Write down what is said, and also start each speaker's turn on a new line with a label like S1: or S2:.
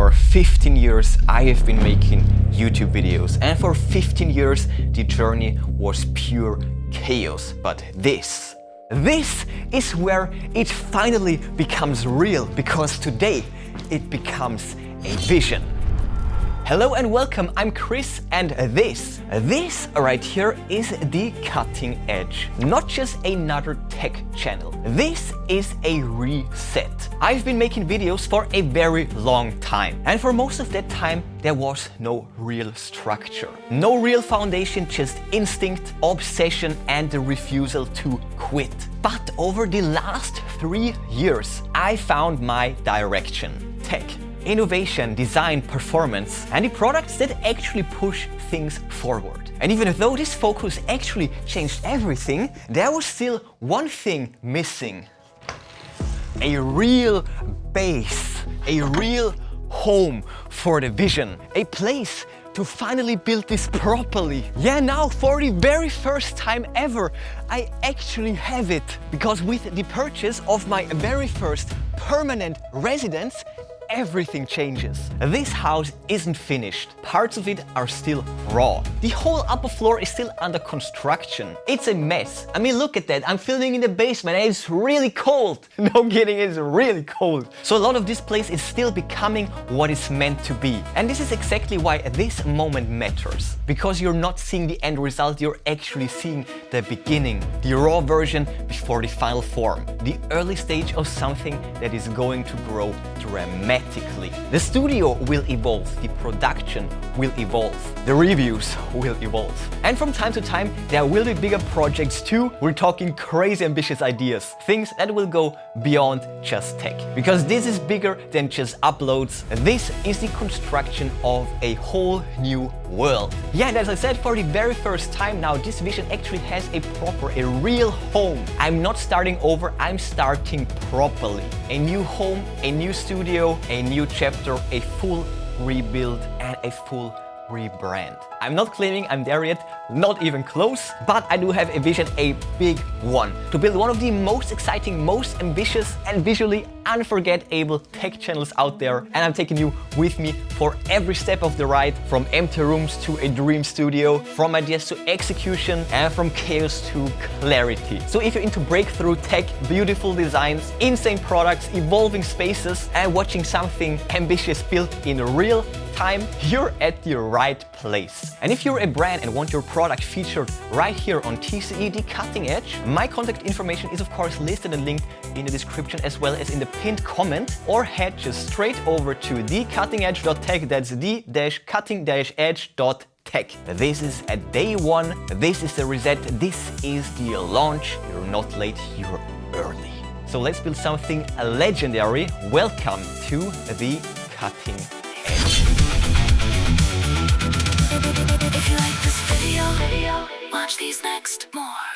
S1: For 15 years I have been making YouTube videos, and for 15 years the journey was pure chaos. But this is where it finally becomes real, because today it becomes a vision. Hello and welcome, I'm Chris, and this right here is the Cutting Edge. Not just another tech channel. This is a reset. I've been making videos for a very long time, and for most of that time there was no real structure. No real foundation, just instinct, obsession and the refusal to quit. But over the last 3 years I found my direction. Tech, innovation, design, performance, and the products that actually push things forward. And even though this focus actually changed everything, there was still one thing missing. A real base, a real home for the vision, a place to finally build this properly. Yeah, now for the very first time ever, I actually have it. Because with the purchase of my very first permanent residence, everything changes. This house isn't finished. Parts of it are still raw. The whole upper floor is still under construction. It's a mess. I mean, look at that. I'm filming in the basement and it's really cold. No kidding, it's really cold. So a lot of this place is still becoming what it's meant to be. And this is exactly why this moment matters. Because you're not seeing the end result, you're actually seeing the beginning, the raw version before the final form, the early stage of something that is going to grow dramatically. The studio will evolve, the production will evolve, the reviews will evolve. And from time to time, there will be bigger projects too. We're talking crazy ambitious ideas, things that will go beyond just tech. Because this is bigger than just uploads. This is the construction of a whole new world. Yeah, and as I said, for the very first time now, this vision actually has a real home. I'm not starting over, I'm starting properly. A new home, a new studio, a new chapter, a full rebuild and a full rebrand. I'm not claiming I'm there yet, not even close, but I do have a vision, a big one, to build one of the most exciting, most ambitious and visually unforgettable tech channels out there. And I'm taking you with me for every step of the ride, from empty rooms to a dream studio, from ideas to execution, and from chaos to clarity. So if you're into breakthrough tech, beautiful designs, insane products, evolving spaces, and watching something ambitious built in real time, you're at the right place. And if you're a brand and want your product featured right here on TCE, the Cutting Edge, my contact information is of course listed and linked in the description as well as in the pinned comment, or head just straight over to thecuttingedge.tech. That's the-cutting-edge.tech. This is a day one, this is the reset, this is the launch. You're not late, you're early. So let's build something legendary. Welcome to the Cutting Edge.
S2: If you like this video, watch these next more.